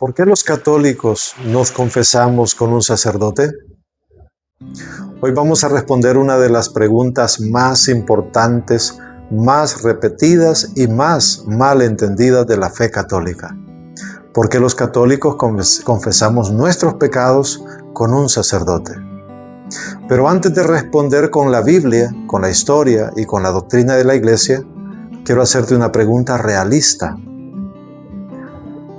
¿Por qué los católicos nos confesamos con un sacerdote? Hoy vamos a responder una de las preguntas más importantes, más repetidas y más mal entendidas de la fe católica. ¿Por qué los católicos confesamos nuestros pecados con un sacerdote? Pero antes de responder con la Biblia, con la historia y con la doctrina de la Iglesia, quiero hacerte una pregunta realista.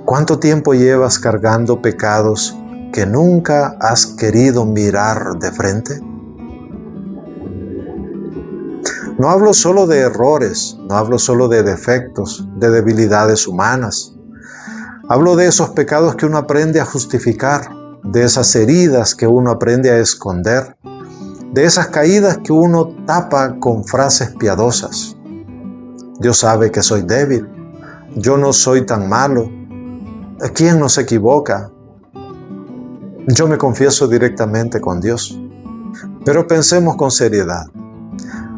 ¿Cuánto tiempo llevas cargando pecados que nunca has querido mirar de frente? No hablo solo de errores, no hablo solo de defectos, de debilidades humanas. Hablo de esos pecados que uno aprende a justificar, de esas heridas que uno aprende a esconder, de esas caídas que uno tapa con frases piadosas. Dios sabe que soy débil, yo no soy tan malo. ¿Quién no se equivoca? Yo me confieso directamente con Dios. Pero pensemos con seriedad.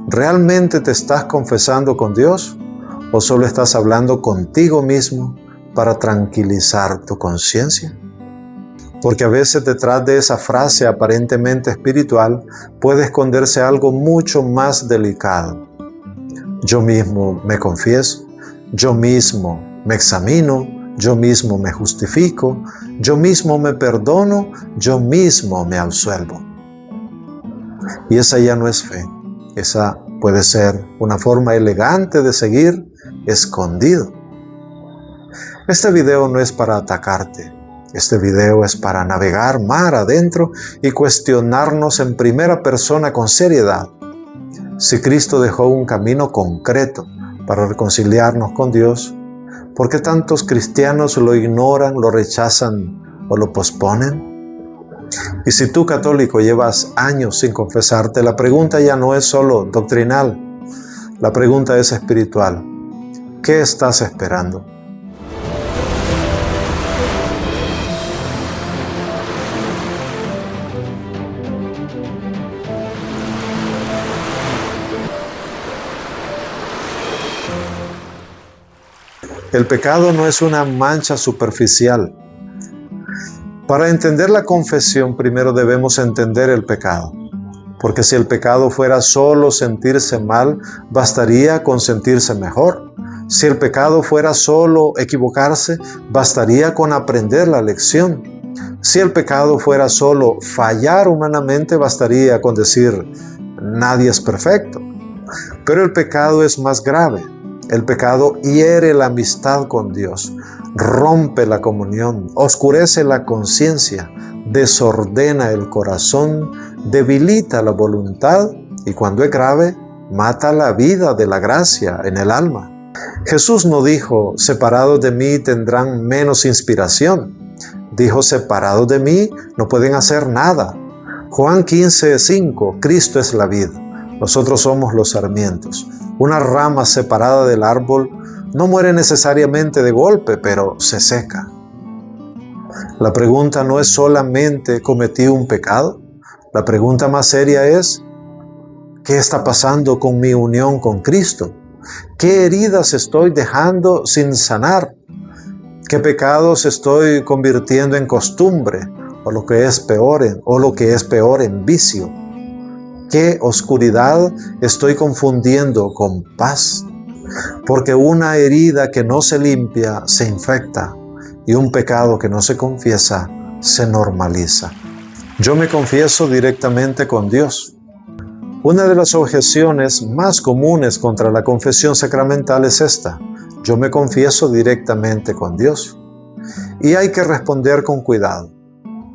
¿Realmente te estás confesando con Dios o solo estás hablando contigo mismo para tranquilizar tu conciencia? Porque a veces detrás de esa frase aparentemente espiritual puede esconderse algo mucho más delicado. Yo mismo me confieso, yo mismo me examino, yo mismo me justifico, yo mismo me perdono, yo mismo me absuelvo. Y esa ya no es fe. Esa puede ser una forma elegante de seguir escondido. Este video no es para atacarte. Este video es para navegar mar adentro y cuestionarnos en primera persona con seriedad. Si Cristo dejó un camino concreto para reconciliarnos con Dios, ¿por qué tantos cristianos lo ignoran, lo rechazan o lo posponen? Y si tú, católico, llevas años sin confesarte, la pregunta ya no es solo doctrinal, la pregunta es espiritual. ¿Qué estás esperando? El pecado no es una mancha superficial. Para entender la confesión, primero debemos entender el pecado. Porque si el pecado fuera solo sentirse mal, bastaría con sentirse mejor. Si el pecado fuera solo equivocarse, bastaría con aprender la lección. Si el pecado fuera solo fallar humanamente, bastaría con decir, nadie es perfecto. Pero el pecado es más grave. El pecado hiere la amistad con Dios, rompe la comunión, oscurece la conciencia, desordena el corazón, debilita la voluntad y cuando es grave, mata la vida de la gracia en el alma. Jesús no dijo, separados de mí tendrán menos inspiración. Dijo, separados de mí no pueden hacer nada. Juan 15:5, Cristo es la vid, nosotros somos los sarmientos. Una rama separada del árbol no muere necesariamente de golpe, pero se seca. La pregunta no es solamente ¿cometí un pecado? La pregunta más seria es ¿qué está pasando con mi unión con Cristo? ¿Qué heridas estoy dejando sin sanar? ¿Qué pecados estoy convirtiendo en costumbre? O lo que es peor en vicio. ¿Qué oscuridad estoy confundiendo con paz? Porque una herida que no se limpia se infecta y un pecado que no se confiesa se normaliza. Yo me confieso directamente con Dios. Una de las objeciones más comunes contra la confesión sacramental es esta. Yo me confieso directamente con Dios. Y hay que responder con cuidado.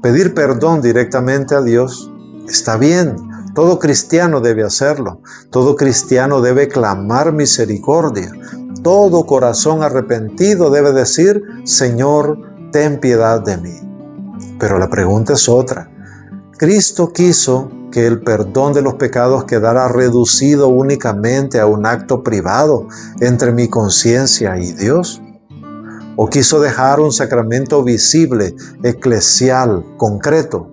Pedir perdón directamente a Dios está bien. Todo cristiano debe hacerlo. Todo cristiano debe clamar misericordia. Todo corazón arrepentido debe decir, Señor, ten piedad de mí. Pero la pregunta es otra. ¿Cristo quiso que el perdón de los pecados quedara reducido únicamente a un acto privado entre mi conciencia y Dios? ¿O quiso dejar un sacramento visible, eclesial, concreto,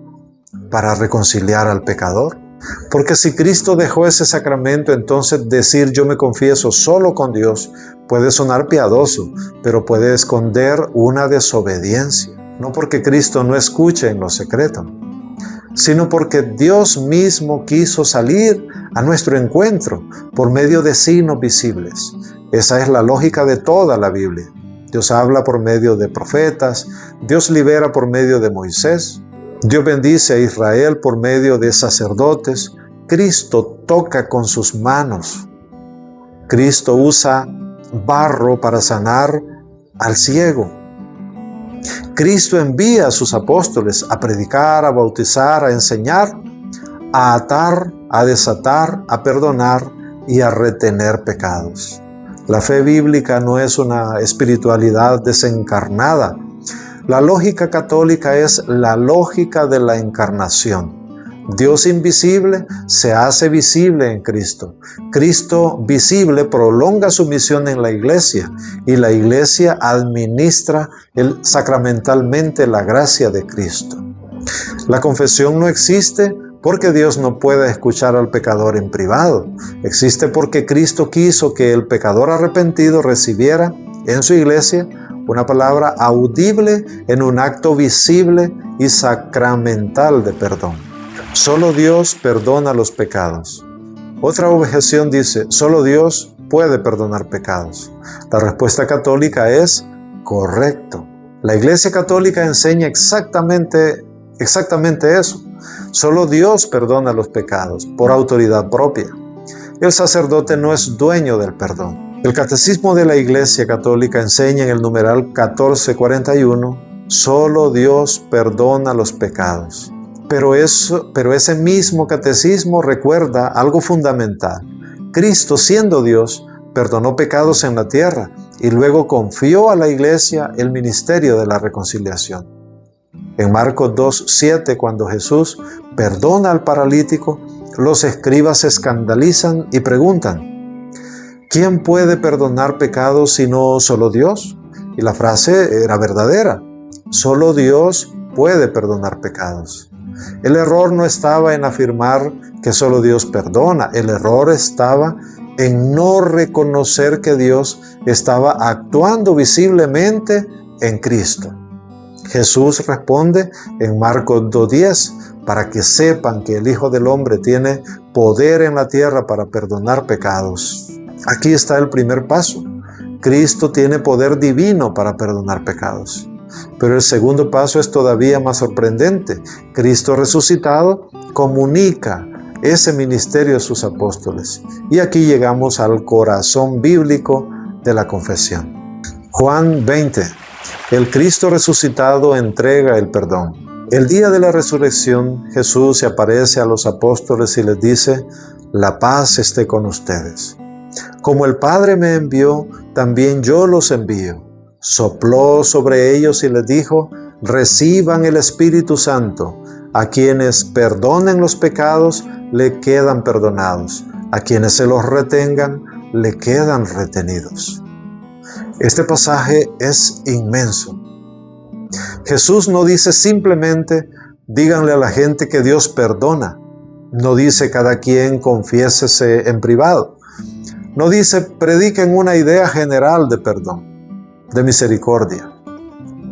para reconciliar al pecador? Porque si Cristo dejó ese sacramento, entonces decir yo me confieso solo con Dios puede sonar piadoso, pero puede esconder una desobediencia. no porque Cristo no escuche en lo secreto, sino porque Dios mismo quiso salir a nuestro encuentro por medio de signos visibles. Esa es la lógica de toda la Biblia. Dios habla por medio de profetas, Dios libera por medio de Moisés, Dios bendice a Israel por medio de sacerdotes, Cristo toca con sus manos, Cristo usa barro para sanar al ciego. Cristo envía a sus apóstoles a predicar, a bautizar, a enseñar, a atar, a desatar, a perdonar y a retener pecados. La fe bíblica no es una espiritualidad desencarnada. La lógica católica es la lógica de la encarnación. Dios invisible se hace visible en Cristo. Cristo visible prolonga su misión en la iglesia y la iglesia administra sacramentalmente la gracia de Cristo. La confesión no existe porque Dios no puede escuchar al pecador en privado. Existe porque Cristo quiso que el pecador arrepentido recibiera en su iglesia una palabra audible en un acto visible y sacramental de perdón. Solo Dios perdona los pecados. Otra objeción dice, solo Dios puede perdonar pecados. La respuesta católica es correcto. La Iglesia Católica enseña exactamente eso. Solo Dios perdona los pecados por autoridad propia. El sacerdote no es dueño del perdón. El Catecismo de la Iglesia Católica enseña en el numeral 1441, solo Dios perdona los pecados. Pero ese mismo catecismo recuerda algo fundamental. Cristo, siendo Dios, perdonó pecados en la tierra y luego confió a la iglesia el ministerio de la reconciliación. En Marcos 2:7, cuando Jesús perdona al paralítico, los escribas se escandalizan y preguntan, ¿quién puede perdonar pecados sino solo Dios? Y la frase era verdadera. Solo Dios puede perdonar pecados. El error no estaba en afirmar que solo Dios perdona. El error estaba en no reconocer que Dios estaba actuando visiblemente en Cristo. Jesús responde en Marcos 2:10, para que sepan que el Hijo del Hombre tiene poder en la tierra para perdonar pecados. Aquí está el primer paso. Cristo tiene poder divino para perdonar pecados. Pero el segundo paso es todavía más sorprendente. Cristo resucitado comunica ese ministerio a sus apóstoles. Y aquí llegamos al corazón bíblico de la confesión. Juan 20. El Cristo resucitado entrega el perdón. El día de la resurrección, Jesús se aparece a los apóstoles y les dice, la paz esté con ustedes. Como el Padre me envió, también yo los envío. Sopló sobre ellos y les dijo, reciban el Espíritu Santo. A quienes perdonen los pecados, le quedan perdonados. A quienes se los retengan, le quedan retenidos. Este pasaje es inmenso. Jesús no dice simplemente, díganle a la gente que Dios perdona. No dice cada quien confiésese en privado. No dice prediquen una idea general de perdón, de misericordia.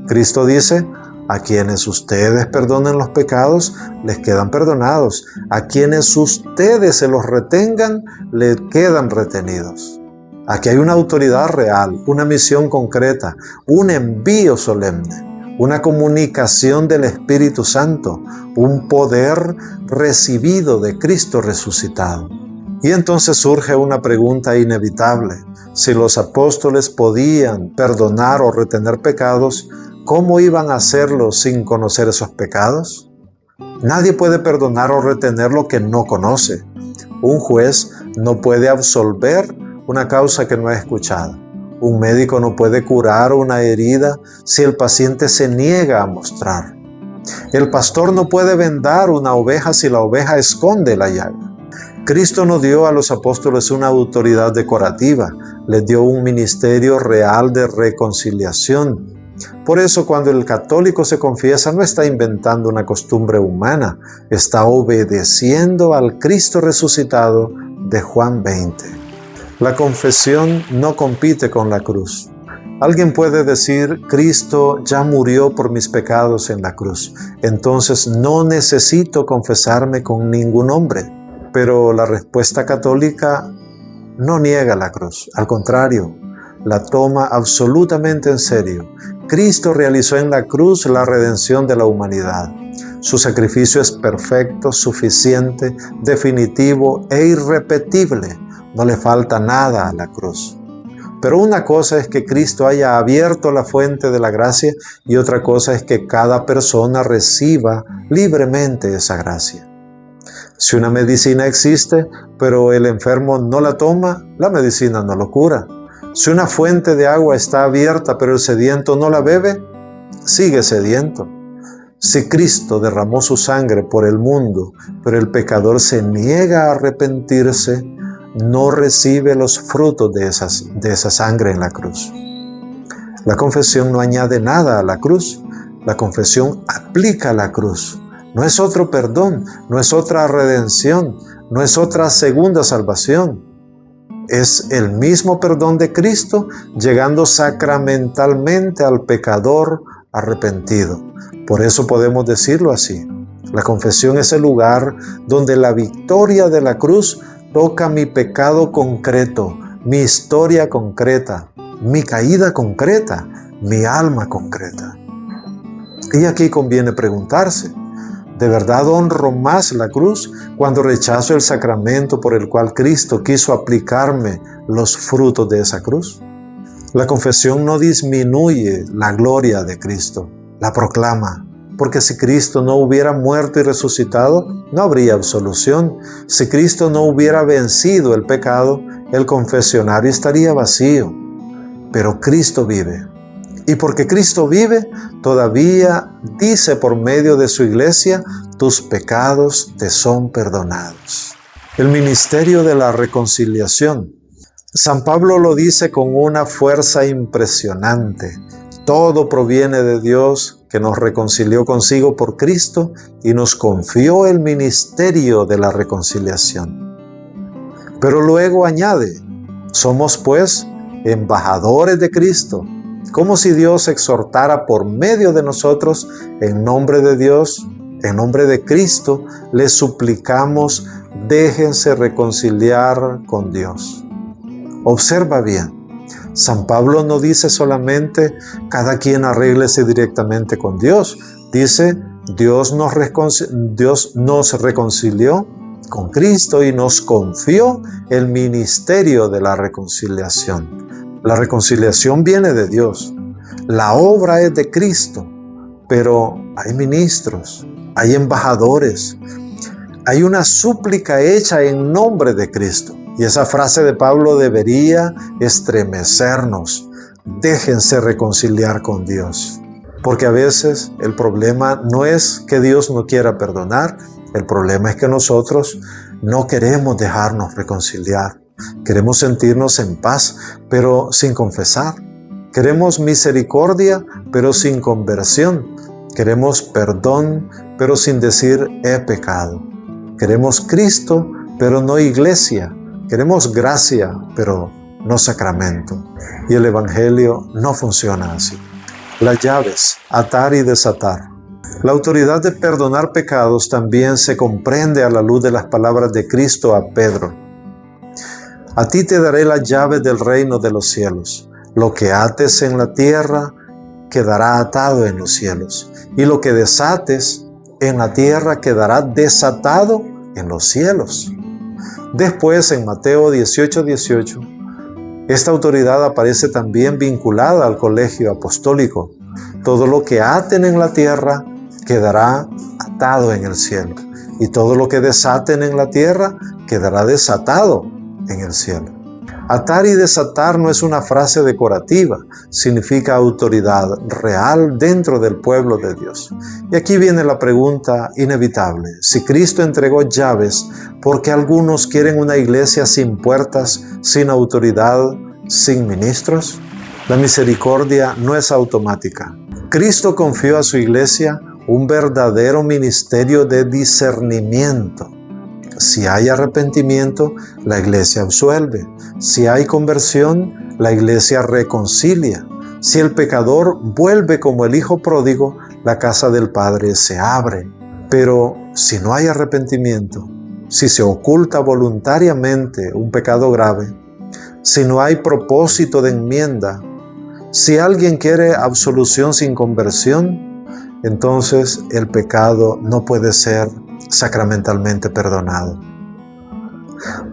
Cristo dice, a quienes ustedes perdonen los pecados, les quedan perdonados. A quienes ustedes se los retengan, les quedan retenidos. Aquí hay una autoridad real, una misión concreta, un envío solemne, una comunicación del Espíritu Santo, un poder recibido de Cristo resucitado. Y entonces surge una pregunta inevitable. Si los apóstoles podían perdonar o retener pecados, ¿cómo iban a hacerlo sin conocer esos pecados? Nadie puede perdonar o retener lo que no conoce. Un juez no puede absolver una causa que no ha escuchado. Un médico no puede curar una herida si el paciente se niega a mostrar. El pastor no puede vendar una oveja si la oveja esconde la llaga. Cristo no dio a los apóstoles una autoridad decorativa, les dio un ministerio real de reconciliación. Por eso cuando el católico se confiesa no está inventando una costumbre humana, está obedeciendo al Cristo resucitado de Juan 20. La confesión no compite con la cruz. Alguien puede decir, Cristo ya murió por mis pecados en la cruz, entonces no necesito confesarme con ningún hombre. Pero la respuesta católica no niega la cruz, al contrario, la toma absolutamente en serio. Cristo realizó en la cruz la redención de la humanidad. Su sacrificio es perfecto, suficiente, definitivo e irrepetible. No le falta nada a la cruz. Pero una cosa es que Cristo haya abierto la fuente de la gracia y otra cosa es que cada persona reciba libremente esa gracia. Si una medicina existe, pero el enfermo no la toma, la medicina no lo cura. Si una fuente de agua está abierta, pero el sediento no la bebe, sigue sediento. Si Cristo derramó su sangre por el mundo, pero el pecador se niega a arrepentirse, no recibe los frutos de esa sangre en la cruz. La confesión no añade nada a la cruz. La confesión aplica la cruz. No es otro perdón, no es otra redención, no es otra segunda salvación. Es el mismo perdón de Cristo llegando sacramentalmente al pecador arrepentido. Por eso podemos decirlo así. La confesión es el lugar donde la victoria de la cruz toca mi pecado concreto, mi historia concreta, mi caída concreta, mi alma concreta. Y aquí conviene preguntarse, ¿de verdad honro más la cruz cuando rechazo el sacramento por el cual Cristo quiso aplicarme los frutos de esa cruz? La confesión no disminuye la gloria de Cristo, la proclama. Porque si Cristo no hubiera muerto y resucitado, no habría absolución. Si Cristo no hubiera vencido el pecado, el confesionario estaría vacío. Pero Cristo vive. Y porque Cristo vive, todavía dice por medio de su iglesia, tus pecados te son perdonados. El ministerio de la reconciliación. San Pablo lo dice con una fuerza impresionante. Todo proviene de Dios, que nos reconcilió consigo por Cristo y nos confió el ministerio de la reconciliación. Pero luego añade, somos pues embajadores de Cristo, como si Dios exhortara por medio de nosotros, en nombre de Dios, en nombre de Cristo, les suplicamos, déjense reconciliar con Dios. Observa bien. San Pablo no dice solamente cada quien arréglese directamente con Dios. Dice Dios nos reconcilió con Cristo y nos confió el ministerio de la reconciliación. La reconciliación viene de Dios. La obra es de Cristo, pero hay ministros, hay embajadores, hay una súplica hecha en nombre de Cristo. Y esa frase de Pablo debería estremecernos. Déjense reconciliar con Dios. Porque a veces el problema no es que Dios no quiera perdonar. El problema es que nosotros no queremos dejarnos reconciliar. Queremos sentirnos en paz, pero sin confesar. Queremos misericordia, pero sin conversión. Queremos perdón, pero sin decir he pecado. Queremos Cristo, pero no iglesia. Queremos gracia, pero no sacramento. Y el Evangelio no funciona así. Las llaves, atar y desatar. La autoridad de perdonar pecados también se comprende a la luz de las palabras de Cristo a Pedro. A ti te daré las llaves del reino de los cielos. Lo que ates en la tierra quedará atado en los cielos. Y lo que desates en la tierra quedará desatado en los cielos. Después, en Mateo 18:18, esta autoridad aparece también vinculada al colegio apostólico. Todo lo que aten en la tierra quedará atado en el cielo, y todo lo que desaten en la tierra quedará desatado en el cielo. Atar y desatar no es una frase decorativa, significa autoridad real dentro del pueblo de Dios. Y aquí viene la pregunta inevitable. Si Cristo entregó llaves, ¿por qué algunos quieren una iglesia sin puertas, sin autoridad, sin ministros? La misericordia no es automática. Cristo confió a su iglesia un verdadero ministerio de discernimiento. Si hay arrepentimiento, la iglesia absuelve. Si hay conversión, la iglesia reconcilia. Si el pecador vuelve como el hijo pródigo, la casa del Padre se abre. Pero si no hay arrepentimiento, si se oculta voluntariamente un pecado grave, si no hay propósito de enmienda, si alguien quiere absolución sin conversión, entonces el pecado no puede ser sacramentalmente perdonado.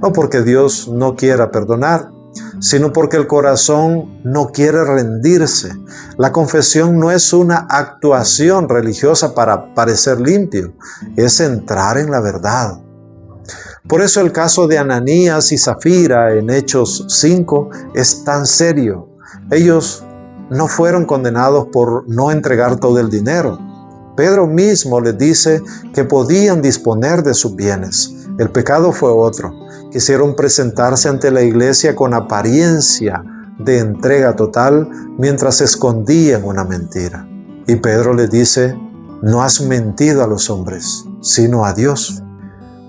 No porque Dios no quiera perdonar, sino porque el corazón no quiere rendirse. La confesión no es una actuación religiosa para parecer limpio, es entrar en la verdad. Por eso el caso de Ananías y Zafira en Hechos 5 es tan serio. Ellos no fueron condenados por no entregar todo el dinero. Pedro mismo les dice que podían disponer de sus bienes. El pecado fue otro. Quisieron presentarse ante la iglesia con apariencia de entrega total mientras escondían una mentira. Y Pedro les dice, no has mentido a los hombres, sino a Dios.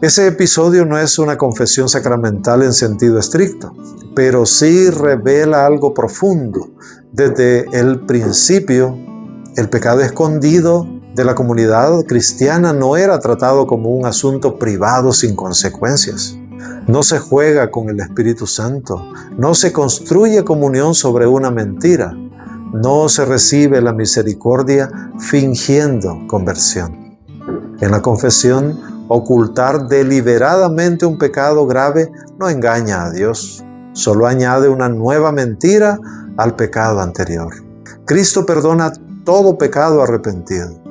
Ese episodio no es una confesión sacramental en sentido estricto, pero sí revela algo profundo. Desde el principio, el pecado escondido de la comunidad cristiana no era tratado como un asunto privado sin consecuencias. No se juega con el Espíritu Santo, no se construye comunión sobre una mentira, no se recibe la misericordia fingiendo conversión. En la confesión, ocultar deliberadamente un pecado grave no engaña a Dios, solo añade una nueva mentira al pecado anterior. Cristo perdona todo pecado arrepentido.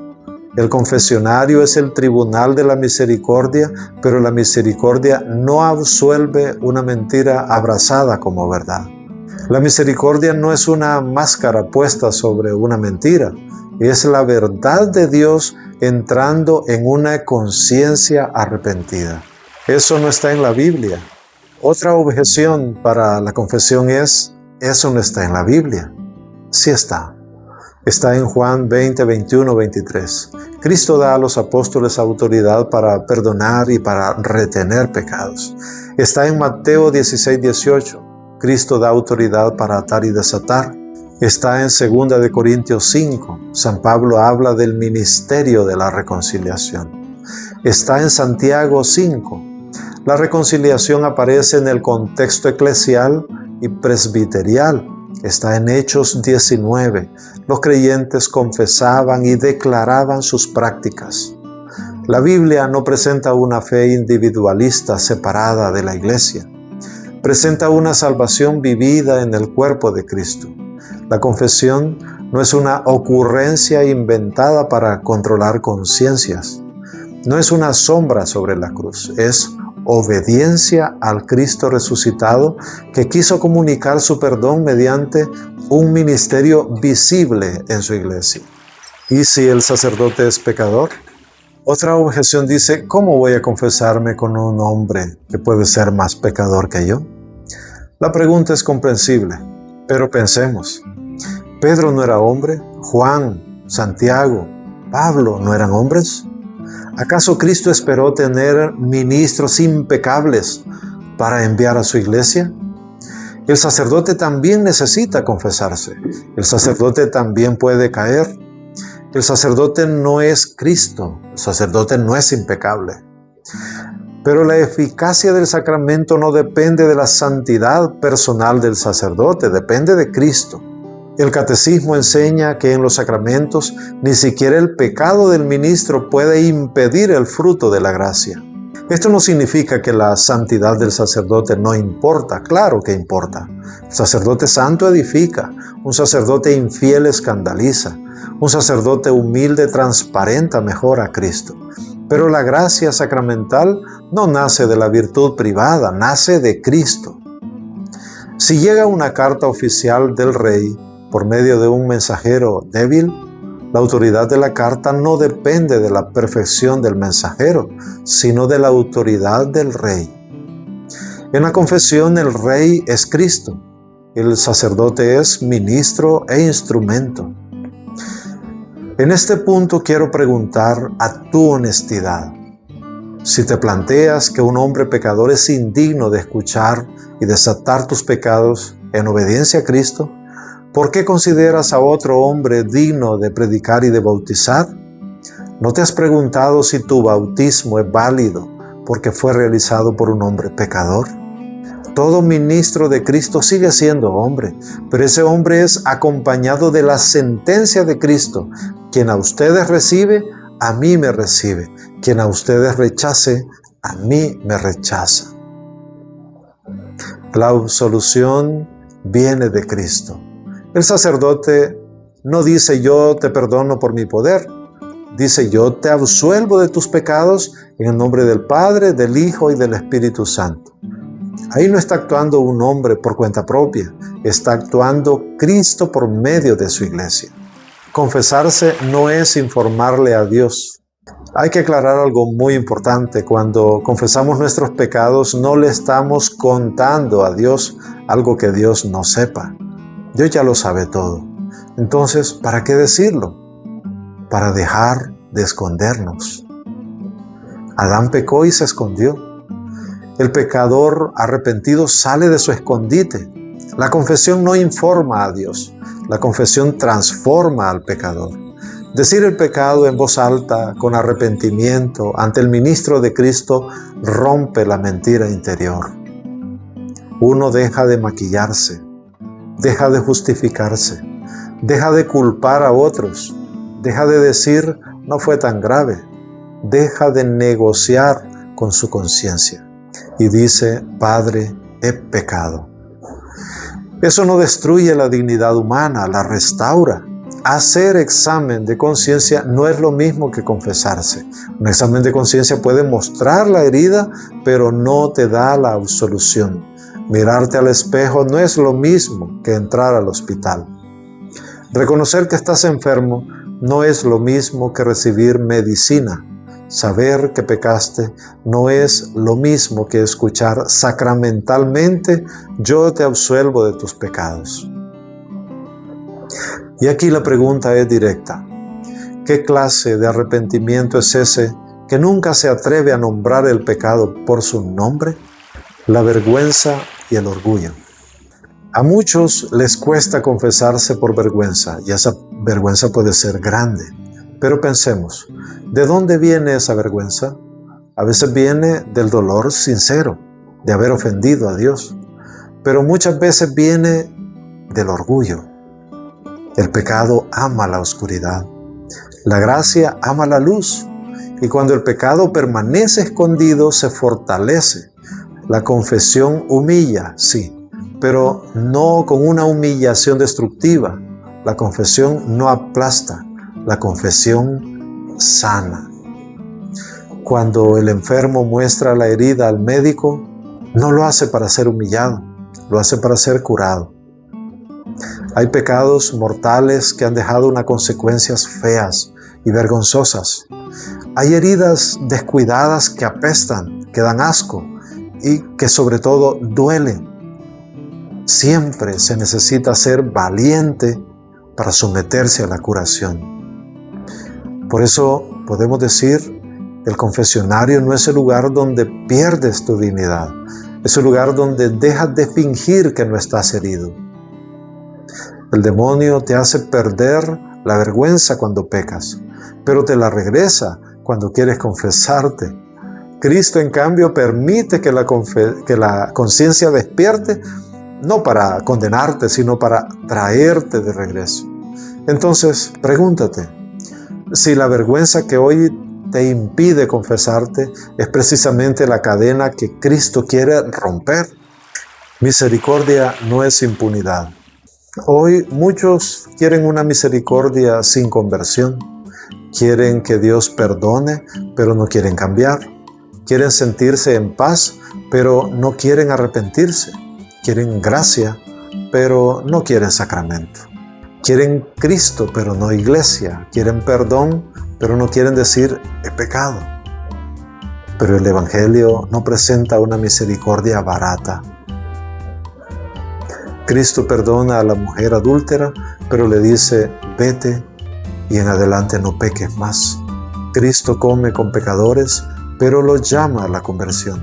El confesionario es el tribunal de la misericordia, pero la misericordia no absuelve una mentira abrazada como verdad. La misericordia no es una máscara puesta sobre una mentira, es la verdad de Dios entrando en una conciencia arrepentida. Eso no está en la Biblia. Otra objeción para la confesión es, eso no está en la Biblia. Sí está. Está en Juan 20, 21, 23. Cristo da a los apóstoles autoridad para perdonar y para retener pecados. Está en Mateo 16, 18. Cristo da autoridad para atar y desatar. Está en 2 de Corintios 5. San Pablo habla del ministerio de la reconciliación. Está en Santiago 5. La reconciliación aparece en el contexto eclesial y presbiterial. Está en Hechos 19. Los creyentes confesaban y declaraban sus prácticas. La Biblia no presenta una fe individualista separada de la iglesia. Presenta una salvación vivida en el cuerpo de Cristo. La confesión no es una ocurrencia inventada para controlar conciencias. No es una sombra sobre la cruz, es obediencia al Cristo resucitado que quiso comunicar su perdón mediante un ministerio visible en su iglesia. ¿Y si el sacerdote es pecador? Otra objeción dice, ¿cómo voy a confesarme con un hombre que puede ser más pecador que yo? La pregunta es comprensible, pero pensemos. ¿Pedro no era hombre? ¿Juan, Santiago, Pablo no eran hombres? ¿Acaso Cristo esperó tener ministros impecables para enviar a su iglesia? El sacerdote también necesita confesarse. El sacerdote también puede caer. El sacerdote no es Cristo. El sacerdote no es impecable. Pero la eficacia del sacramento no depende de la santidad personal del sacerdote, depende de Cristo. El catecismo enseña que en los sacramentos ni siquiera el pecado del ministro puede impedir el fruto de la gracia. Esto no significa que la santidad del sacerdote no importa, claro que importa. El sacerdote santo edifica, un sacerdote infiel escandaliza, un sacerdote humilde transparenta mejor a Cristo. Pero la gracia sacramental no nace de la virtud privada, nace de Cristo. Si llega una carta oficial del rey, por medio de un mensajero débil, la autoridad de la carta no depende de la perfección del mensajero, sino de la autoridad del rey. En la confesión el rey es Cristo, el sacerdote es ministro e instrumento. En este punto quiero preguntar a tu honestidad. Si te planteas que un hombre pecador es indigno de escuchar y desatar tus pecados en obediencia a Cristo, ¿Por qué consideras a otro hombre digno de predicar y de bautizar? ¿No te has preguntado si tu bautismo es válido porque fue realizado por un hombre pecador? Todo ministro de Cristo sigue siendo hombre, pero ese hombre es acompañado de la sentencia de Cristo. Quien a ustedes recibe, a mí me recibe. Quien a ustedes rechace, a mí me rechaza. La absolución viene de Cristo. El sacerdote no dice yo te perdono por mi poder. Dice yo te absuelvo de tus pecados en el nombre del Padre, del Hijo y del Espíritu Santo. Ahí no está actuando un hombre por cuenta propia, está actuando Cristo por medio de su iglesia. Confesarse no es informarle a Dios. Hay que aclarar algo muy importante. Cuando confesamos nuestros pecados, no le estamos contando a Dios algo que Dios no sepa. Dios ya lo sabe todo. Entonces, ¿para qué decirlo? Para dejar de escondernos. Adán pecó y se escondió. El pecador arrepentido sale de su escondite. La confesión no informa a Dios. La confesión transforma al pecador. Decir el pecado en voz alta, con arrepentimiento, ante el ministro de Cristo, rompe la mentira interior. Uno deja de maquillarse, deja de justificarse, deja de culpar a otros, deja de decir no fue tan grave, deja de negociar con su conciencia y dice, Padre, he pecado. Eso no destruye la dignidad humana, la restaura. Hacer examen de conciencia no es lo mismo que confesarse. Un examen de conciencia puede mostrar la herida, pero no te da la absolución. Mirarte al espejo no es lo mismo que entrar al hospital. Reconocer que estás enfermo no es lo mismo que recibir medicina. Saber que pecaste no es lo mismo que escuchar sacramentalmente, yo te absuelvo de tus pecados. Y aquí la pregunta es directa. ¿Qué clase de arrepentimiento es ese que nunca se atreve a nombrar el pecado por su nombre? La vergüenza y el orgullo. A muchos les cuesta confesarse por vergüenza, y esa vergüenza puede ser grande. Pero pensemos, ¿de dónde viene esa vergüenza? A veces viene del dolor sincero, de haber ofendido a Dios. Pero muchas veces viene del orgullo. El pecado ama la oscuridad. La gracia ama la luz. Y cuando el pecado permanece escondido, se fortalece. La confesión humilla, sí, pero no con una humillación destructiva. La confesión no aplasta. La confesión sana. Cuando el enfermo muestra la herida al médico, no lo hace para ser humillado, lo hace para ser curado. Hay pecados mortales que han dejado unas consecuencias feas y vergonzosas. Hay heridas descuidadas que apestan, que dan asco y que sobre todo duelen. Siempre se necesita ser valiente para someterse a la curación. Por eso podemos decir, el confesionario no es el lugar donde pierdes tu dignidad. Es el lugar donde dejas de fingir que no estás herido. El demonio te hace perder la vergüenza cuando pecas, pero te la regresa cuando quieres confesarte. Cristo, en cambio, permite que la conciencia despierte, no para condenarte, sino para traerte de regreso. Entonces, pregúntate, si la vergüenza que hoy te impide confesarte es precisamente la cadena que Cristo quiere romper. Misericordia no es impunidad. Hoy muchos quieren una misericordia sin conversión. Quieren que Dios perdone, pero no quieren cambiar. Quieren sentirse en paz, pero no quieren arrepentirse. Quieren gracia, pero no quieren sacramento. Quieren Cristo, pero no iglesia. Quieren perdón, pero no quieren decir he pecado. Pero el Evangelio no presenta una misericordia barata. Cristo perdona a la mujer adúltera, pero le dice, vete y en adelante no peques más. Cristo come con pecadores, pero los llama a la conversión.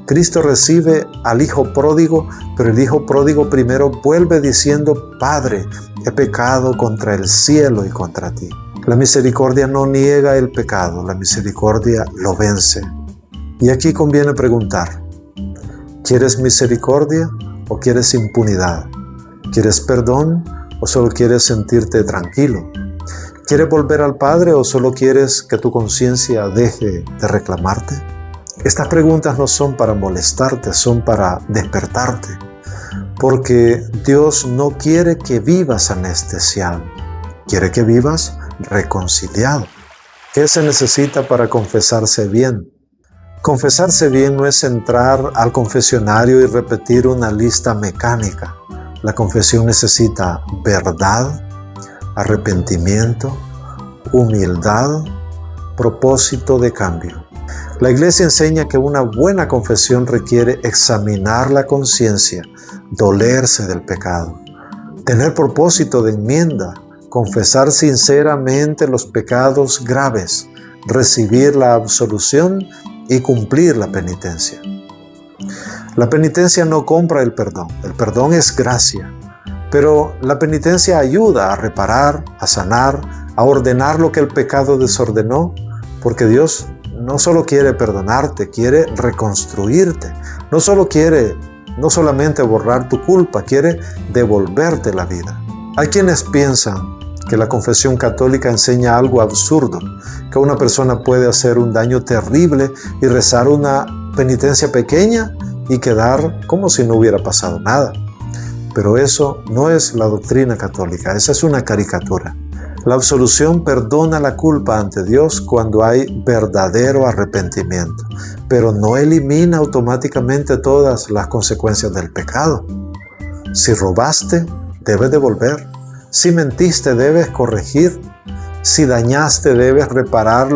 Cristo recibe al hijo pródigo, pero el hijo pródigo primero vuelve diciendo: Padre, he pecado contra el cielo y contra ti. La misericordia no niega el pecado, la misericordia lo vence. Y aquí conviene preguntar: ¿quieres misericordia o quieres impunidad? ¿Quieres perdón o solo quieres sentirte tranquilo? ¿Quieres volver al Padre o solo quieres que tu conciencia deje de reclamarte? Estas preguntas no son para molestarte, son para despertarte. Porque Dios no quiere que vivas anestesiado, quiere que vivas reconciliado. ¿Qué se necesita para confesarse bien? Confesarse bien no es entrar al confesionario y repetir una lista mecánica. La confesión necesita verdad, arrepentimiento, humildad, propósito de cambio. La Iglesia enseña que una buena confesión requiere examinar la conciencia, dolerse del pecado, tener propósito de enmienda, confesar sinceramente los pecados graves, recibir la absolución y cumplir la penitencia. La penitencia no compra el perdón es gracia, pero la penitencia ayuda a reparar, a sanar, a ordenar lo que el pecado desordenó, porque Dios no solo quiere perdonarte, quiere reconstruirte. No solamente borrar tu culpa, quiere devolverte la vida. Hay quienes piensan que la confesión católica enseña algo absurdo, que una persona puede hacer un daño terrible y rezar una penitencia pequeña y quedar como si no hubiera pasado nada. Pero eso no es la doctrina católica, esa es una caricatura. La absolución perdona la culpa ante Dios cuando hay verdadero arrepentimiento, pero no elimina automáticamente todas las consecuencias del pecado. Si robaste, debes devolver. Si mentiste, debes corregir. Si dañaste, debes reparar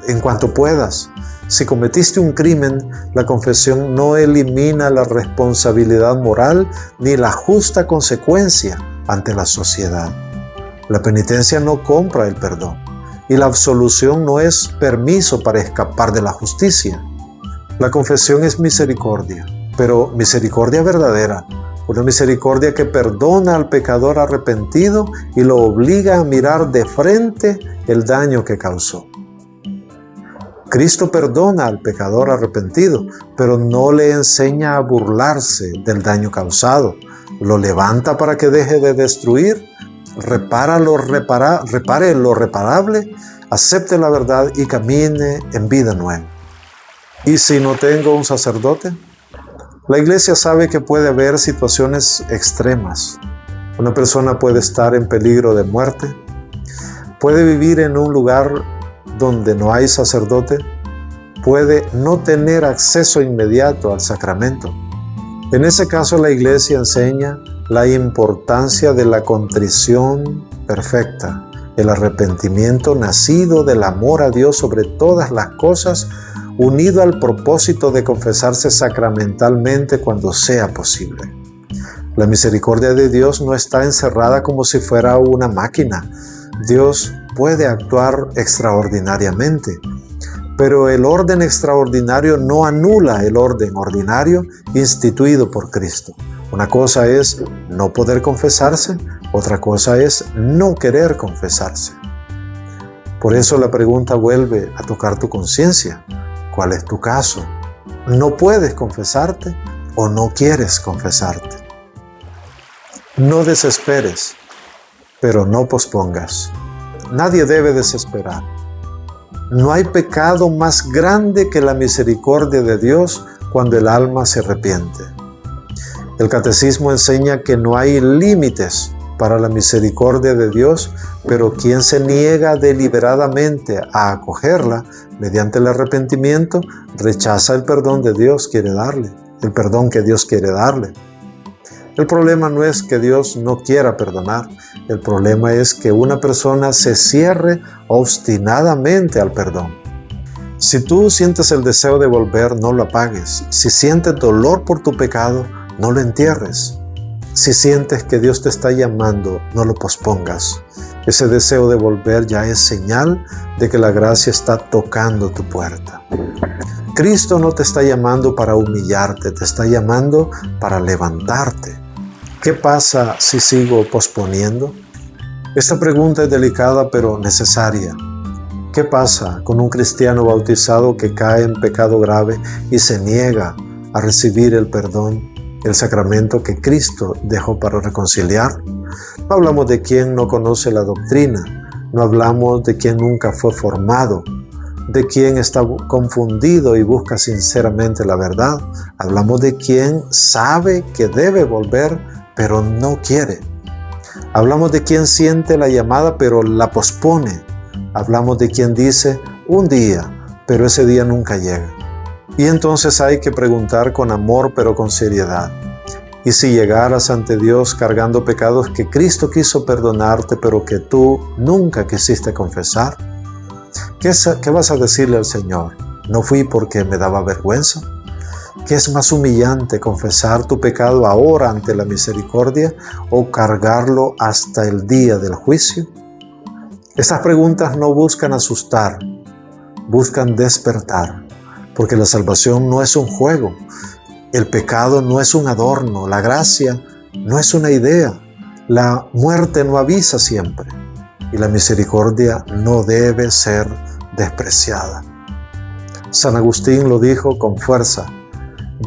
en cuanto puedas. Si cometiste un crimen, la confesión no elimina la responsabilidad moral ni la justa consecuencia ante la sociedad. La penitencia no compra el perdón y la absolución no es permiso para escapar de la justicia. La confesión es misericordia, pero misericordia verdadera, una misericordia que perdona al pecador arrepentido y lo obliga a mirar de frente el daño que causó. Cristo perdona al pecador arrepentido, pero no le enseña a burlarse del daño causado. Lo levanta para que deje de destruir, repare lo reparable, acepte la verdad y camine en vida nueva. ¿Y si no tengo un sacerdote? La Iglesia sabe que puede haber situaciones extremas. Una persona puede estar en peligro de muerte, puede vivir en un lugar donde no hay sacerdote, puede no tener acceso inmediato al sacramento. En ese caso, la Iglesia enseña la importancia de la contrición perfecta, el arrepentimiento nacido del amor a Dios sobre todas las cosas, unido al propósito de confesarse sacramentalmente cuando sea posible. La misericordia de Dios no está encerrada como si fuera una máquina. Dios puede actuar extraordinariamente, pero el orden extraordinario no anula el orden ordinario instituido por Cristo. Una cosa es no poder confesarse, otra cosa es no querer confesarse. Por eso la pregunta vuelve a tocar tu conciencia. ¿Cuál es tu caso? ¿No puedes confesarte o no quieres confesarte? No desesperes, pero no pospongas. Nadie debe desesperar. No hay pecado más grande que la misericordia de Dios cuando el alma se arrepiente. El Catecismo enseña que no hay límites para la misericordia de Dios, pero quien se niega deliberadamente a acogerla mediante el arrepentimiento, rechaza el perdón de Dios quiere darle, el perdón que Dios quiere darle. El problema no es que Dios no quiera perdonar, el problema es que una persona se cierre obstinadamente al perdón. Si tú sientes el deseo de volver, no lo apagues. Si sientes dolor por tu pecado, no lo entierres. Si sientes que Dios te está llamando, no lo pospongas. Ese deseo de volver ya es señal de que la gracia está tocando tu puerta. Cristo no te está llamando para humillarte, te está llamando para levantarte. ¿Qué pasa si sigo posponiendo? Esta pregunta es delicada pero necesaria. ¿Qué pasa con un cristiano bautizado que cae en pecado grave y se niega a recibir el perdón, el sacramento que Cristo dejó para reconciliar? No hablamos de quien no conoce la doctrina, no hablamos de quien nunca fue formado, de quien está confundido y busca sinceramente la verdad. Hablamos de quien sabe que debe volver, pero no quiere. Hablamos de quien siente la llamada, pero la pospone. Hablamos de quien dice un día, pero ese día nunca llega. Y entonces hay que preguntar con amor, pero con seriedad. ¿Y si llegaras ante Dios cargando pecados que Cristo quiso perdonarte, pero que tú nunca quisiste confesar? ¿Qué vas a decirle al Señor? ¿No fui porque me daba vergüenza? ¿Qué es más humillante, confesar tu pecado ahora ante la misericordia o cargarlo hasta el día del juicio? Estas preguntas no buscan asustar, buscan despertar, porque la salvación no es un juego, el pecado no es un adorno, la gracia no es una idea, la muerte no avisa siempre y la misericordia no debe ser despreciada. San Agustín lo dijo con fuerza: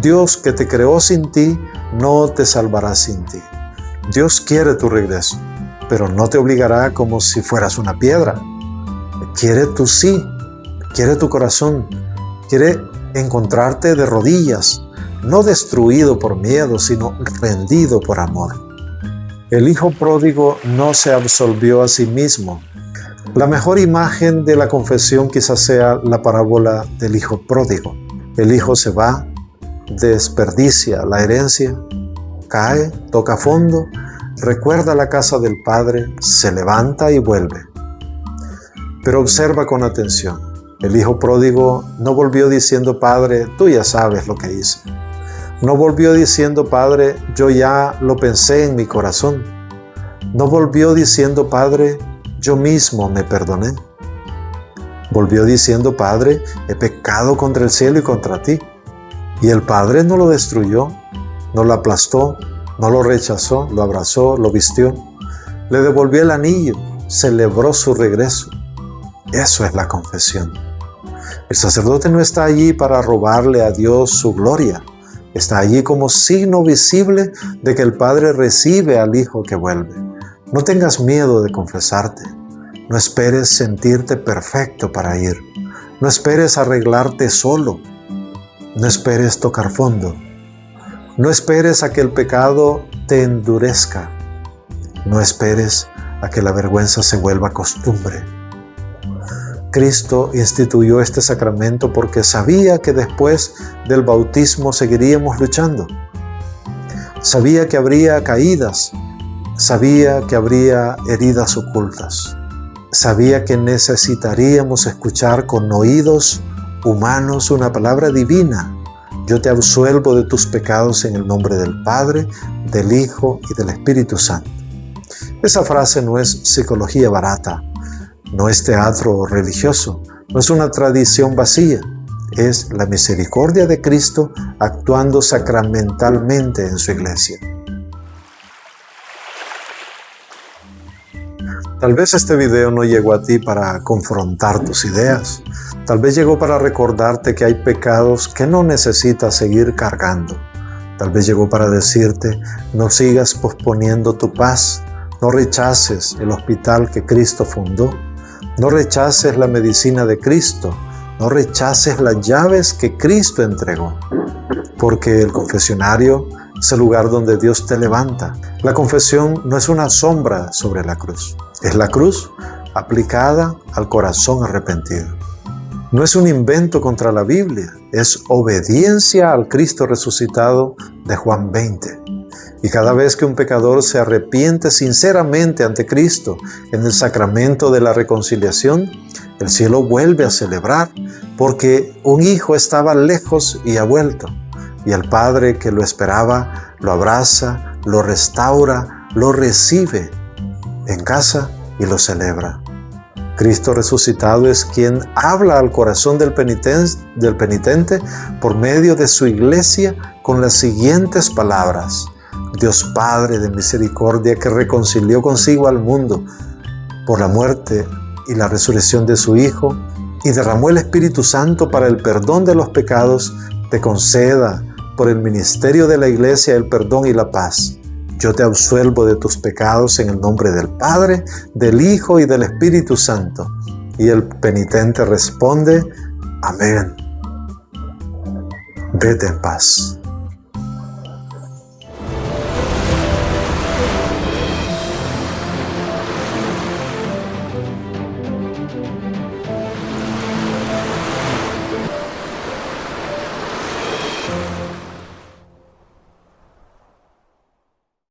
Dios que te creó sin ti, no te salvará sin ti. Dios quiere tu regreso, pero no te obligará como si fueras una piedra. Quiere tu sí, quiere tu corazón, quiere encontrarte de rodillas, no destruido por miedo, sino rendido por amor. El hijo pródigo no se absolvió a sí mismo. La mejor imagen de la confesión quizás sea la parábola del hijo pródigo. El hijo se va, desperdicia la herencia, cae, toca fondo, recuerda la casa del padre, se levanta y vuelve. Pero observa con atención. El hijo pródigo no volvió diciendo: Padre, tú ya sabes lo que hice. No volvió diciendo: Padre, yo ya lo pensé en mi corazón. No volvió diciendo: Padre, yo mismo me perdoné. Volvió diciendo: Padre, he pecado contra el cielo y contra ti. Y el Padre no lo destruyó, no lo aplastó, no lo rechazó, lo abrazó, lo vistió. Le devolvió el anillo, celebró su regreso. Eso es la confesión. El sacerdote no está allí para robarle a Dios su gloria. Está allí como signo visible de que el Padre recibe al Hijo que vuelve. No tengas miedo de confesarte. No esperes sentirte perfecto para ir. No esperes arreglarte solo. No esperes tocar fondo. No esperes a que el pecado te endurezca. No esperes a que la vergüenza se vuelva costumbre. Cristo instituyó este sacramento porque sabía que después del bautismo seguiríamos luchando. Sabía que habría caídas, sabía que habría heridas ocultas, sabía que necesitaríamos escuchar con oídos humanos una palabra divina: yo te absuelvo de tus pecados en el nombre del Padre, del Hijo y del Espíritu Santo. Esa frase no es psicología barata, no es teatro religioso, no es una tradición vacía, es la misericordia de Cristo actuando sacramentalmente en su iglesia. Tal vez este video no llegó a ti para confrontar tus ideas, tal vez llegó para recordarte que hay pecados que no necesitas seguir cargando, tal vez llegó para decirte: no sigas posponiendo tu paz, no rechaces el hospital que Cristo fundó, no rechaces la medicina de Cristo, no rechaces las llaves que Cristo entregó, porque el confesionario es el lugar donde Dios te levanta. La confesión no es una sombra sobre la cruz, es la cruz aplicada al corazón arrepentido. No es un invento contra la Biblia, es obediencia al Cristo resucitado de Juan 20. Y cada vez que un pecador se arrepiente sinceramente ante Cristo en el sacramento de la reconciliación, el cielo vuelve a celebrar, porque un hijo estaba lejos y ha vuelto, y el Padre que lo esperaba lo abraza, lo restaura, lo recibe en casa y lo celebra. Cristo resucitado es quien habla al corazón del penitente por medio de su iglesia con las siguientes palabras: Dios Padre de misericordia, que reconcilió consigo al mundo por la muerte y la resurrección de su Hijo, y derramó el Espíritu Santo para el perdón de los pecados, te conceda por el ministerio de la iglesia el perdón y la paz. Yo te absuelvo de tus pecados en el nombre del Padre, del Hijo y del Espíritu Santo. Y el penitente responde: amén. Vete en paz.